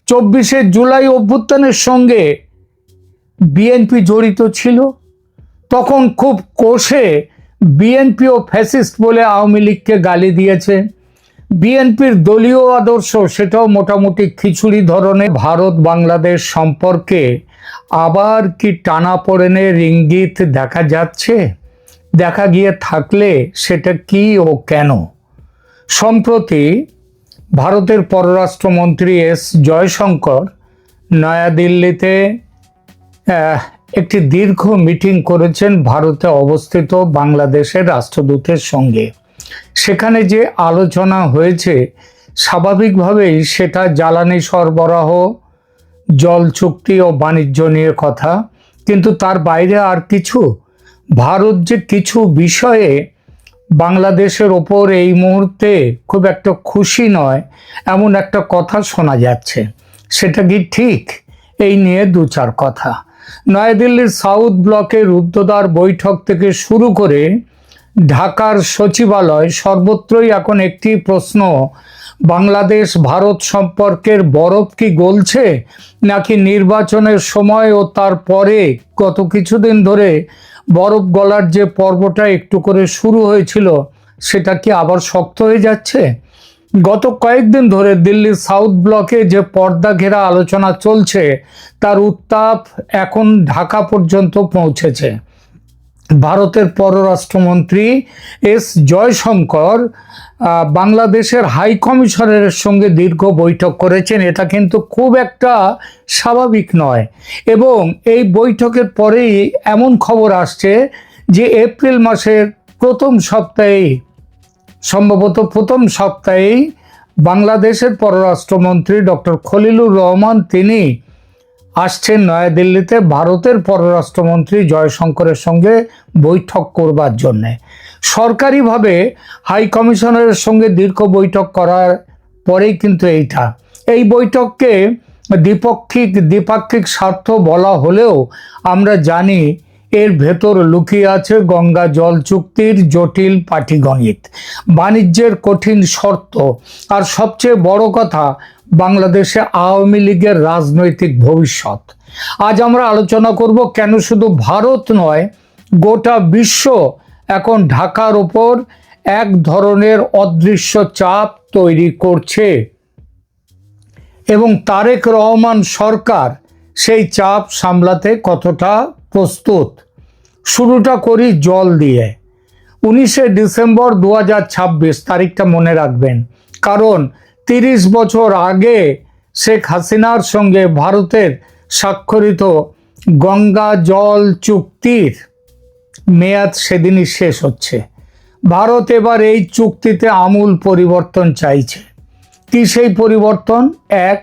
24শে জুলাই অভ্যুত্থানের সঙ্গে বিএনপি জড়িত ছিল। তখন খুব কষে বিএনপি ও ফ্যাসিস্ট বলে আওয়ামী লীগকে গালি দিয়েছে। বিএনপির দলীয় আদর্শ সেটাও মোটামুটি খিচুড়ি ধরনের। ভারত বাংলাদেশ সম্পর্কে আবার কি টানাপোড়েনের ইঙ্গিত দেখা যাচ্ছে? দেখা গিয়ে থাকলে সেটা কি ও কেন? সম্প্রতি ভারতের পররাষ্ট্রমন্ত্রী এস জয়শঙ্কর নয়াদিল্লিতে একটি দীর্ঘ মিটিং করেছেন ভারতে অবস্থিত বাংলাদেশের রাষ্ট্রদূতের সঙ্গে। সেখানে যে আলোচনা হয়েছে স্বাভাবিকভাবেই সেটা জ্বালানি সরবরাহ, জল চুক্তি ও বাণিজ্য নিয়ে কথা, কিন্তু তার বাইরে আর কিছু। ভারত যে কিছু বিষয়ে বাংলাদেশের ওপর এই মুহূর্তে খুব একটা খুশি নয় এমন একটা কথা শোনা যাচ্ছে। সেটা কি ঠিক? এই নিয়ে দু চার কথা। নয়াদিল্লির সাউথ ব্লকের রুদ্ধদ্বার বৈঠক থেকে শুরু করে ঢাকার সচিবালয় সর্বত্রই এখন একটি প্রশ্ন, বাংলাদেশ ভারত সম্পর্কের বরফ কি গলছে, নাকি নির্বাচনের সময় ও তারপরে গত কিছুদিন ধরে বরফ গলার যে পর্বটা একটু করে শুরু হয়েছিল সেটা কি আবার শক্ত হয়ে যাচ্ছে? গত কয়েকদিন ধরে দিল্লির সাউথ ব্লকে যে পর্দা ঘেরা আলোচনা চলছে তার উত্তাপ এখন ঢাকা পর্যন্ত পৌঁছেছে। ভারতের পররাষ্ট্রমন্ত্রী এস জয়শঙ্কর বাংলাদেশের হাই কমিশনারের সঙ্গে দীর্ঘ বৈঠক করেছেন। এটা কিন্তু খুব একটা স্বাভাবিক নয়, এবং এই বৈঠকের পরেই এমন খবর আসছে যে এপ্রিল মাসের সম্ভবত প্রথম সপ্তাহেই বাংলাদেশের পররাষ্ট্রমন্ত্রী ডক্টর খলিলুর রহমান তিনি আসছেন নয়াদিল্লিতে ভারতের পররাষ্ট্রমন্ত্রী জয়শঙ্করের সঙ্গে বৈঠক করবার জন্যে। সরকারিভাবে হাই কমিশনারের সঙ্গে দীর্ঘ বৈঠক করার পরেই কিন্তু এই বৈঠককে দ্বিপাক্ষিক স্বার্থ বলা হলেও আমরা জানি এর ভেতর লুকিয়ে আছে গঙ্গা জল চুক্তির জটিল পাটিগণিত, বাণিজ্যের কঠিন শর্ত, আর সবচেয়ে বড় কথা বাংলাদেশে আওয়ামী লীগের রাজনৈতিক ভবিষ্যৎ। আজ আমরা আলোচনা করব কেন শুধু ভারত নয় গোটা বিশ্ব এখন ঢাকার ওপর এক ধরনের অদৃশ্য চাপ তৈরি করছে এবং তারেক রহমান সরকার সেই চাপ সামলাতে কতটা প্রস্তুত। শুরুটা করি জল দিয়ে। 19শে ডিসেম্বর 2026 তারিখটা মনে রাখবেন, কারণ 30 বছর আগে শেখ হাসিনার সঙ্গে ভারতের স্বাক্ষরিত গঙ্গা জল চুক্তির মেয়াদ সেদিনই শেষ হচ্ছে। ভারত এবার এই চুক্তিতে আমূল পরিবর্তন চাইছে। কি সেই পরিবর্তন? এক,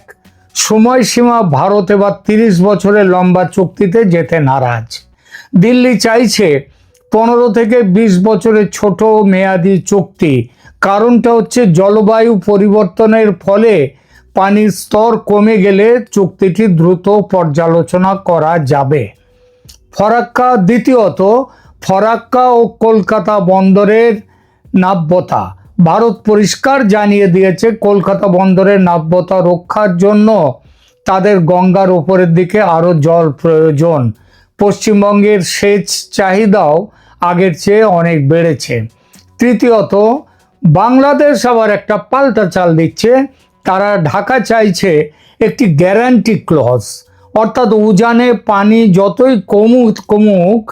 সময়সীমা ভারত এবার 30 বছরের লম্বা চুক্তিতে যেতে নারাজ। দিল্লি চাইছে 15 থেকে 20 বছরের ছোট মেয়াদি চুক্তি। কারণটা হচ্ছে জলবায়ু পরিবর্তনের ফলে পানির স্তর কমে গেলে চুক্তিটি দ্রুত পর্যালোচনা করা যাবে। দ্বিতীয়ত, ফরাক্কা ও কলকাতা বন্দরের নাব্যতা। ভারত পরিষ্কার জানিয়ে দিয়েছে কলকাতা বন্দরের নাব্যতা রক্ষার জন্য তাদের গঙ্গার উপরের দিকে আরও জল প্রয়োজন। পশ্চিমবঙ্গের সেচ চাহিদাও আগের চেয়ে অনেক বেড়েছে। তৃতীয়ত, বাংলাদেশ আবার একটা পাল্টা চাল দিচ্ছে। তারা ঢাকা চাইছে একটি গ্যারান্টি ক্লজ, অর্থাৎ উজানে পানি যতই কমুক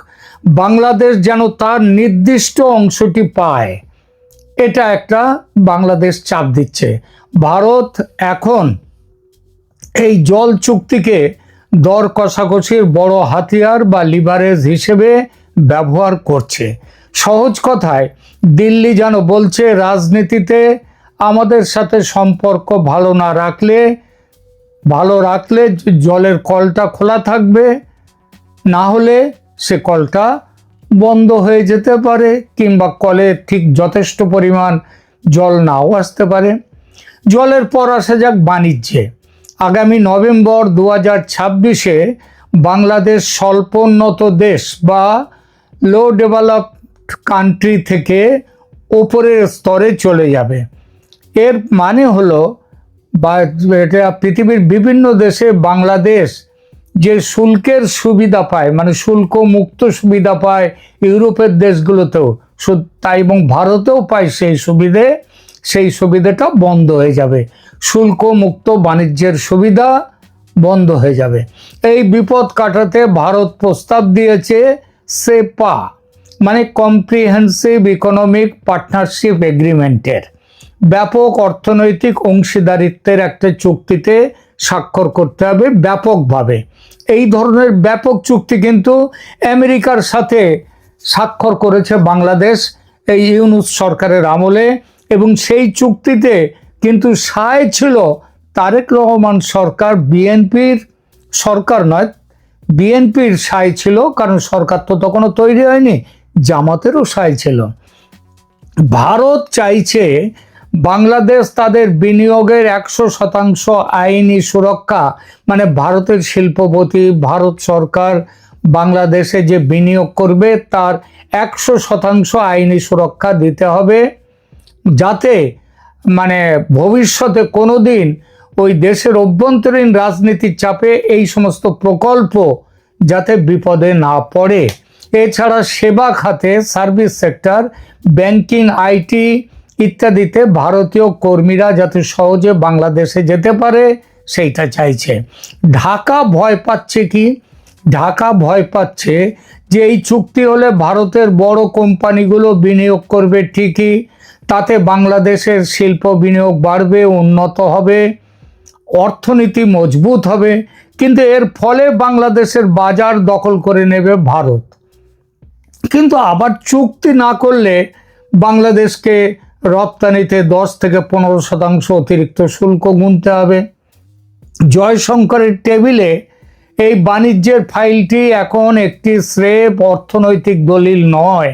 বাংলাদেশ যেন তার নির্দিষ্ট অংশটি পায়। এটা একটা বাংলাদেশ চাপ দিচ্ছে। ভারত এখন এই জল চুক্তিকে দর কষাকষির বড় হাতিয়ার বা লিভারেজ হিসেবে ব্যবহার করছে। সহজ কথায় দিল্লি যেন বলছে রাজনীতিতে আমাদের সাথে সম্পর্ক ভালো রাখলে জলের কলটা খোলা থাকবে, না হলে সে কলটা বন্ধ হয়ে যেতে পারে, কিংবা কলে ঠিক যথেষ্ট পরিমাণ জল নাও আসতে পারে। জলের পর আসা যাক বাণিজ্যে। আগামী নভেম্বর 2026-এ বাংলাদেশ স্বল্পোন্নত দেশ বা লো ডেভেলপড কান্ট্রি থেকে ওপরের স্তরে চলে যাবে। এর মানে হলো বা এটা পৃথিবীর বিভিন্ন দেশে বাংলাদেশ যে শুল্কের সুবিধা পায়, মানে শুল্ক মুক্ত সুবিধা পায় ইউরোপের দেশগুলোতেও, তাই এবং ভারতেও পায় সেই সুবিধাটা বন্ধ হয়ে যাবে। শুল্ক মুক্ত বাণিজ্যের সুবিধা বন্ধ হয়ে যাবে। এই বিপদ কাটাতে ভারত প্রস্তাব দিয়েছে সেপা, মানে কম্প্রিহেন্সিভ ইকোনমিক পার্টনারশিপ এগ্রিমেন্টের, ব্যাপক অর্থনৈতিক অংশীদারিত্বের একটা চুক্তিতে স্বাক্ষর করতে হবে ব্যাপকভাবে। এই ধরনের ব্যাপক চুক্তি কিন্তু আমেরিকার সাথে স্বাক্ষর করেছে বাংলাদেশ এই ইউনূস সরকারের আমলে, এবং সেই চুক্তিতে কিন্তু সায় ছিল তারেক রহমান সরকার, বিএনপির সরকার নয়, বিএনপির সায় ছিল, কারণ সরকার তো তখনও তৈরি হয়নি, জামাতেরও সায় ছিল। ভারত চাইছে বাংলাদেশ তাদের বিনিয়োগের 100% আইনি সুরক্ষা, মানে ভারতের শিল্পপতি, ভারত সরকার বাংলাদেশে যে বিনিয়োগ করবে তার 100% আইনি সুরক্ষা দিতে হবে, যাতে মানে ভবিষ্যতে কোনোদিন ওই দেশের অভ্যন্তরীণ রাজনীতির চাপে এই সমস্ত প্রকল্প যাতে বিপদে না পড়ে। এছাড়া সেবা খাতে, সার্ভিস সেক্টর, ব্যাংকিং, আইটি ইত্যাদিতে ভারতীয় কর্মীরা যাতে সহজে বাংলাদেশে যেতে পারে সেইটা চাইছে। ঢাকা ভয় পাচ্ছে কি? ঢাকা ভয় পাচ্ছে যে এই চুক্তি হলে ভারতের বড় কোম্পানিগুলো বিনিয়োগ করবে ঠিকই, তাতে বাংলাদেশের শিল্প বিনিয়োগ বাড়বে, উন্নত হবে, অর্থনীতি মজবুত হবে, কিন্তু এর ফলে বাংলাদেশের বাজার দখল করে নেবে ভারত। কিন্তু আবার চুক্তি না করলে বাংলাদেশকে রপ্তানিতে 10 থেকে 15% অতিরিক্ত শুল্ক গুনতে হবে। জয়শঙ্করের টেবিলে এই বাণিজ্যের ফাইলটি এখন একটি স্রেফ অর্থনৈতিক দলিল নয়,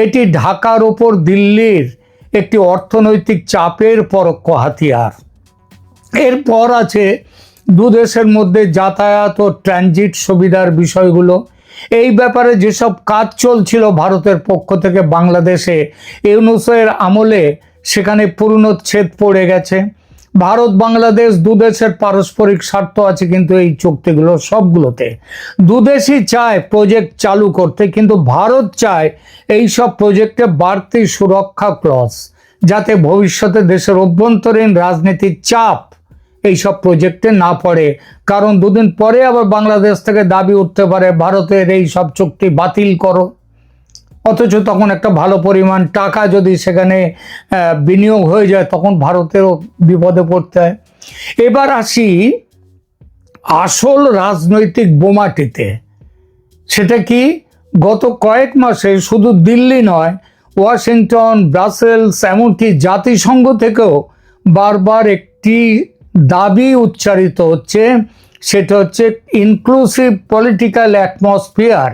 এটি ঢাকার ওপর দিল্লির একটি অর্থনৈতিক চাপের পরোক্ষ হাতিয়ার। এরপর আছে দু দেশের মধ্যে যাতায়াত ও ট্রানজিট সুবিধার বিষয়গুলো। এই ব্যাপারে যেসব কাজ চলছিল ভারতের পক্ষ থেকে বাংলাদেশে ইউনূসের আমলে, সেখানে পূর্ণচ্ছেদ পড়ে গেছে। ভারত বাংলাদেশ দু দেশের পারস্পরিক স্বার্থ আছে কিন্তু এই চুক্তিগুলো সবগুলোতে। দু দেশই চায় প্রজেক্ট চালু করতে, কিন্তু ভারত চায় এই সব প্রজেক্টে বাড়তি সুরক্ষা ক্লজ, যাতে ভবিষ্যতে দেশের অভ্যন্তরীণ রাজনীতির চাপ এইসব প্রজেক্টে না পড়ে, কারণ দুদিন পরে আবার বাংলাদেশ থেকে দাবি উঠতে পারে ভারতের এই সব চুক্তি বাতিল করো, অথচ তখন একটা ভালো পরিমাণ টাকা যদি সেখানে বিনিয়োগ হয়ে যায় তখন ভারতেরও বিপদে পড়তে হয়। এবার আসি আসল রাজনৈতিক বোমাটিতে। সেটা কি? গত কয়েক মাসে শুধু দিল্লি নয়, ওয়াশিংটন, ব্রাসেলস, এমনকি জাতিসংঘ থেকেও বারবার একটি দাবি উচ্চারিত হচ্ছে, সেটা হচ্ছে ইনক্লুসিভ পলিটিক্যাল অ্যাটমসফিয়ার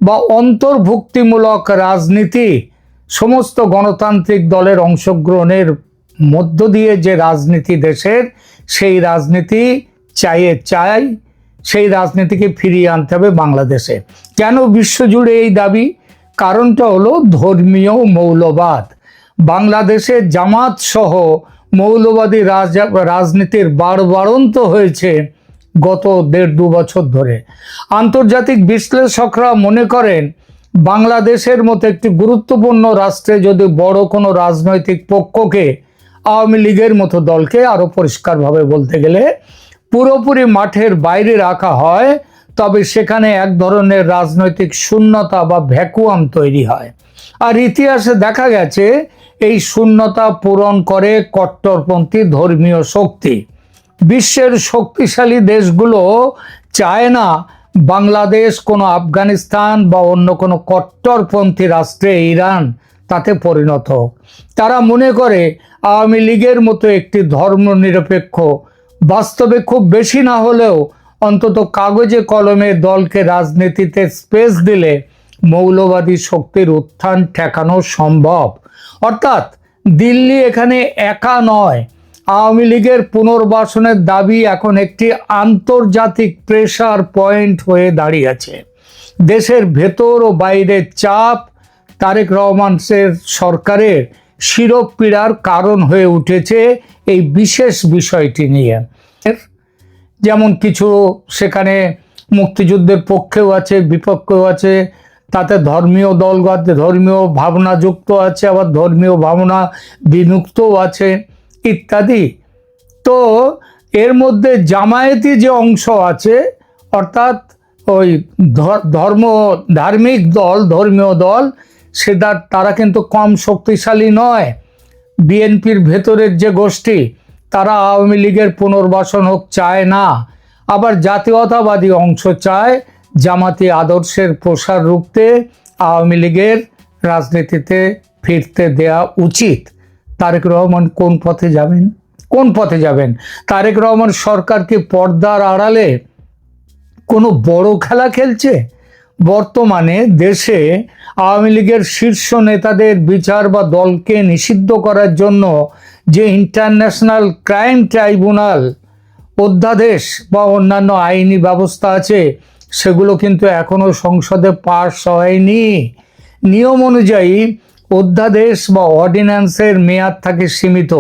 বা অন্তর্ভুক্তিমূলক রাজনীতি। সমস্ত গণতান্ত্রিক দলের অংশগ্রহণের মধ্য দিয়ে যে রাজনীতি দেশের, সেই রাজনীতি সেই রাজনীতিকে ফিরিয়ে আনতে হবে বাংলাদেশে। কেন বিশ্বজুড়ে এই দাবি? কারণটা হলো ধর্মীয় মৌলবাদ। বাংলাদেশে জামাত সহ মৌলবাদী রাজনীতির বাড়বাড়ন্ত হয়েছে গত 1.5-2 বছর ধরে। আন্তর্জাতিক বিশ্লেষকরা মনে করেন বাংলাদেশের মতো একটি গুরুত্বপূর্ণ রাষ্ট্রে যদি বড় কোনো রাজনৈতিক পক্ষকে, আওয়ামী লীগের মতো দলকে, আরো পরিষ্কারভাবে বলতে গেলে পুরোপুরি মাঠের বাইরে রাখা হয়, তবে সেখানে এক ধরনের রাজনৈতিক শূন্যতা বা ভ্যাকুয়াম তৈরি হয়। আর ইতিহাসে দেখা গেছে এই শূন্যতা পূরণ করে কট্টরপন্থী ধর্মীয় শক্তি। বিশ্বের শক্তিশালী দেশগুলো চায় না বাংলাদেশ কোনো আফগানিস্তান বা অন্য কোনো কট্টরপন্থী রাষ্ট্রে, ইরান, তাতে পরিণত হোক। তারা মনে করে আওয়ামী লীগের মতো একটি ধর্মনিরপেক্ষ, বাস্তবে খুব বেশি না হলেও অন্তত কাগজে কলমে দলকে রাজনীতিতে স্পেস দিলে মৌলবাদী শক্তির উত্থান ঠেকানো সম্ভব। অর্থাৎ দিল্লি এখানে একা নয়। আওয়ামী লীগের পুনর্বাসনের দাবি এখন একটি আন্তর্জাতিক প্রেসার পয়েন্ট হয়ে দাঁড়িয়েছে। দেশের ভেতর ও বাইরের চাপ তারেক রহমানের সরকারের শিরোপীড়ার কারণ হয়ে উঠেছে এই বিশেষ বিষয়টি নিয়ে। যেমন কিছু সেখানে মুক্তিযুদ্ধের পক্ষেও আছে, বিপক্ষেও আছে, তাতে ধর্মীয় দল ধর্মীয় ভাবনা যুক্ত আছে, আবার ধর্মীয় ভাবনা বিমুক্তও আছে ইত্যাদি। তো এর মধ্যে জামায়াতি যে অংশ আছে, অর্থাৎ ওই ধার্মিক দল, ধর্মীয় দল, তারা কিন্তু কম শক্তিশালী নয়। বিএনপির ভেতরের যে গোষ্ঠী, তারা আওয়ামী লীগের পুনর্বাসন হোক চায় না, আবার জাতীয়তাবাদী অংশ চায় জামাতি আদর্শের প্রসার রুখতে আওয়ামী লীগের রাজনীতিতে ফিরতে দেয়া উচিত। তারেক রহমান কোন পথে যাবেন? কোন পথে যাবেন? তারেক রহমান সরকার কি পর্দার আড়ালে কোনো বড় খেলা খেলছে? বর্তমানে দেশে আওয়ামী লীগের শীর্ষ নেতাদের বিচার বা দলকে নিষিদ্ধ করার জন্য যে ইন্টারন্যাশনাল ক্রাইম ট্রাইব্যুনাল অধ্যাদেশ বা অন্যান্য আইনি ব্যবস্থা আছে, সেগুলো কিন্তু এখনো সংসদে পাস হয়নি। নিয়ম অনুযায়ী অধ্যাদেশ বা অর্ডিন্যান্সের মেয়াদ থাকে সীমিত।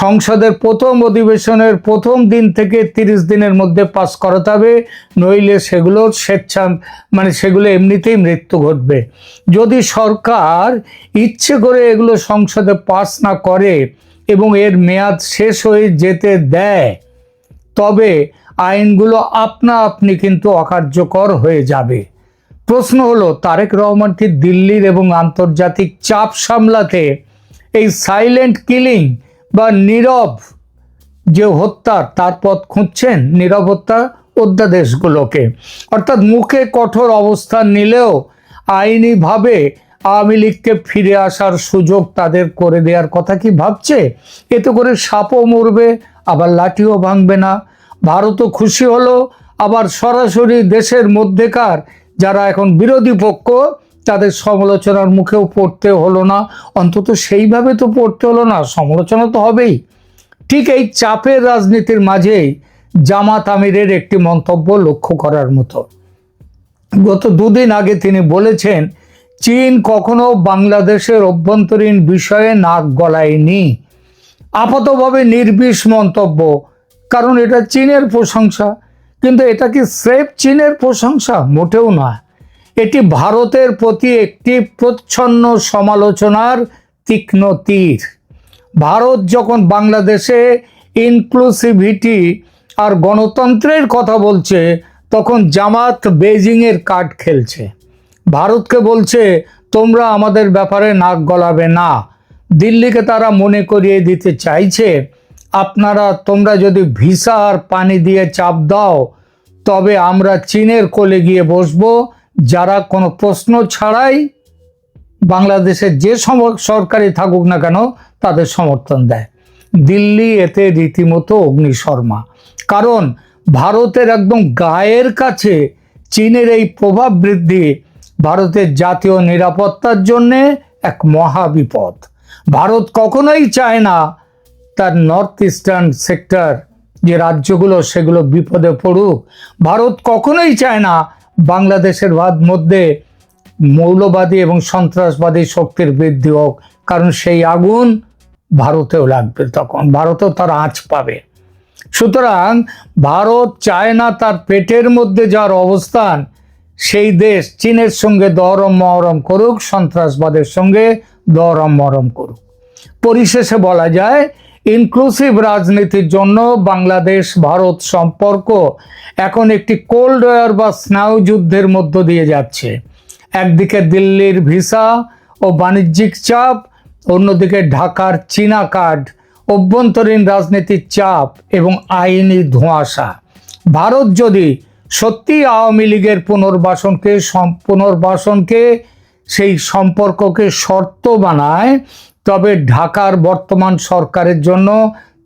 সংসদের প্রথম অধিবেশনের প্রথম দিন থেকে 30 দিনের মধ্যে পাস করাতে হবে, নইলে সেগুলো সেগুলো এমনিতেই মৃত্যু ঘটবে। যদি সরকার ইচ্ছে করে এগুলো সংসদে পাস না করে এবং এর মেয়াদ শেষ হয়ে যেতে দেয়, তবে আইনগুলো আপনা আপনি কিন্তু অকার্যকর হয়ে যাবে। প্রশ্ন হলো, তারেক রহমান কি দিল্লির এবং আন্তর্জাতিক চাপ সামলাতে এই সাইলেন্ট কিলিং বা নীরব যে হত্যার তার পথ খুঁজছেন? নীরব হত্যা অধ্যাদেশগুলোকে, অর্থাৎ মুখে কঠোর অবস্থান নিলেও আইনিভাবে আওয়ামী লীগকে ফিরে আসার সুযোগ তাদের করে দেওয়ার কথা কি ভাবছে? এতে করে সাপও মরবে, আবার লাঠিও ভাঙবে না। ভারতও খুশি হলো, আবার সরাসরি দেশের মধ্যেকার যারা এখন বিরোধী পক্ষ, তাদের সমালোচনার মুখেও পড়তে হলো না। অন্তত সেইভাবে তো পড়তে হলো না, সমালোচনা তো হবেই। ঠিক এই চাপের রাজনীতির মাঝেই জামাত আমিরের একটি মন্তব্য লক্ষ্য করার মতো। গত 2 দিন আগে তিনি বলেছেন, চীন কখনো বাংলাদেশের অভ্যন্তরীণ বিষয়ে নাক গলায়নি। আপাতভাবে নির্বিষ মন্তব্য, কারণ এটা চীনের প্রশংসা। কিন্তু এটা কি স্রেফ চীনের প্রশংসা? মোটেও নয়। এটি ভারতের প্রতি একটি প্রচ্ছন্ন সমালোচনার তীক্ষ্ণ তীর। ভারত যখন বাংলাদেশে ইনক্লুসিভিটি আর গণতন্ত্রের কথা বলছে, তখন জামাত বেজিংয়ের কার্ড খেলছে। ভারতকে বলছে, তোমরা আমাদের ব্যাপারে নাক গলাবে না। দিল্লিকে তারা মনে করিয়ে দিতে চাইছে, তোমরা যদি ভিসা আর পানি দিয়ে চাপ দাও, তবে আমরা চীনের কোলে গিয়ে বসবো, যারা কোনো প্রশ্ন ছাড়াই বাংলাদেশের যে সরকারই থাকুক না কেন তাদের সমর্থন দেয়। দিল্লি এতে রীতিমতো অগ্নিশর্মা, কারণ ভারতের একদম গায়ের কাছে চীনের এই প্রভাব বৃদ্ধি ভারতের জাতীয় নিরাপত্তার জন্যে এক মহাবিপদ। ভারত কখনোই চায় না তার নর্থ ইস্টার্ন সেক্টর যে রাজ্যগুলো, সেগুলো বিপদে পড়ুক। ভারত কখনোই চায় না বাংলাদেশের মধ্যে মৌলবাদী এবং সন্ত্রাসবাদী শক্তির বৃদ্ধি হোক, কারণ সেই আগুন ভারতেও লাগবে, তখন ভারতেও তার আঁচ পাবে। সুতরাং ভারত চায় না তার পেটের মধ্যে যার অবস্থান, সেই দেশ চীনের সঙ্গে দরম মহরম করুক, সন্ত্রাসবাদের সঙ্গে দরম মহরম করুক। পরিশেষে বলা যায়, ইনক্লুসিভ রাজনীতির জন্য বাংলাদেশ ভারত সম্পর্ক এখন একটি কোল্ড ওয়ার বা স্নায়ু যুদ্ধের মধ্য দিয়ে যাচ্ছে। একদিকে দিল্লির ভিসা ও বাণিজ্যিক চাপ, অন্যদিকে ঢাকার চীনা কার্ড, অভ্যন্তরীণ রাজনীতির চাপ এবং আইনি ধোঁয়াশা। ভারত যদি সত্যি আওয়ামী লীগের পুনর্বাসনকে সেই সম্পর্ককে শর্ত বানায়, তবে ঢাকার বর্তমান সরকারের জন্য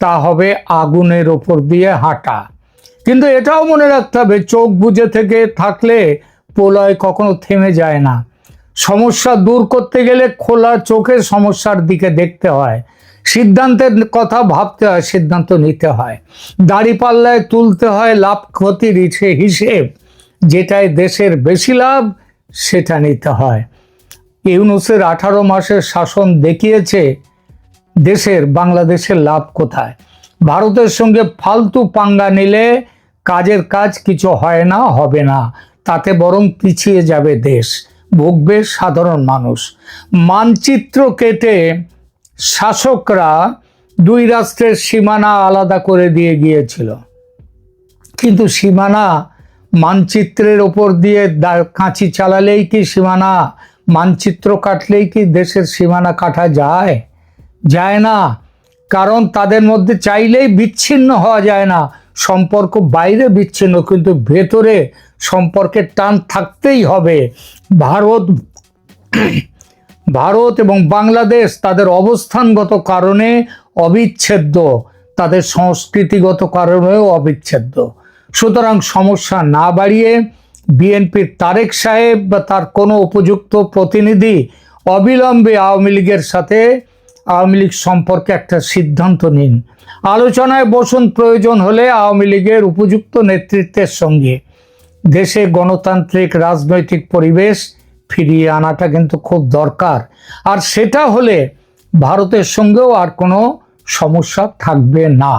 তা হবে আগুনের ওপর দিয়ে হাঁটা। কিন্তু এটাও মনে রাখতে হবে, চোখ বুজে থেকে থাকলে প্রলয় কখনো থেমে যায় না। সমস্যা দূর করতে গেলে খোলা চোখে সমস্যার দিকে দেখতে হয়, সিদ্ধান্তের কথা ভাবতে হয়, সিদ্ধান্ত নিতে হয়, দাঁড়িপাল্লায় তুলতে হয় লাভ ক্ষতির হিসেব, যেটাই দেশের বেশি লাভ সেটা নিতে হয়। ইউনূসের 18 মাসের শাসন দেখিয়েছে বাংলাদেশের লাভ কোথায়। ভারতের সঙ্গে ফালতু পাঙ্গা নিলে কাজের কাজ কিছু হয় না, হবে না, তাতে বরং পিছিয়ে যাবে দেশ, ভুগবে সাধারণ মানুষ। মানচিত্র কেটে শাসকরা দুই রাষ্ট্রের সীমানা আলাদা করে দিয়ে গিয়েছিল, কিন্তু সীমানা মানচিত্রের ওপর দিয়ে কাঁচি চালালেই কি সীমানা, মানচিত্র কাটলেই কি দেশের সীমানা কাটা যায়? যায় না, কারণ তাদের মধ্যে চাইলেই বিচ্ছিন্ন হওয়া যায় না। সম্পর্ক বাইরে বিচ্ছিন্ন, কিন্তু ভেতরে সম্পর্কের টান থাকতেই হবে। ভারত এবং বাংলাদেশ তাদের অবস্থানগত কারণে অবিচ্ছেদ্য, তাদের সংস্কৃতিগত কারণেও অবিচ্ছেদ্য। সুতরাং সমস্যা না বাড়িয়ে বিএনপির তারেক সাহেব বা তার কোনো উপযুক্ত প্রতিনিধি অবিলম্বে আওয়ামী লীগের সাথে আওয়ামী লীগ সম্পর্কে একটা সিদ্ধান্ত নিন। আলোচনায় বসুন, প্রয়োজন হলে আওয়ামী লীগের উপযুক্ত নেতৃত্বের সঙ্গে। দেশে গণতান্ত্রিক রাজনৈতিক পরিবেশ ফিরিয়ে আনাটা কিন্তু খুব দরকার। আর সেটা হলে ভারতের সঙ্গেও আর কোনো সমস্যা থাকবে না।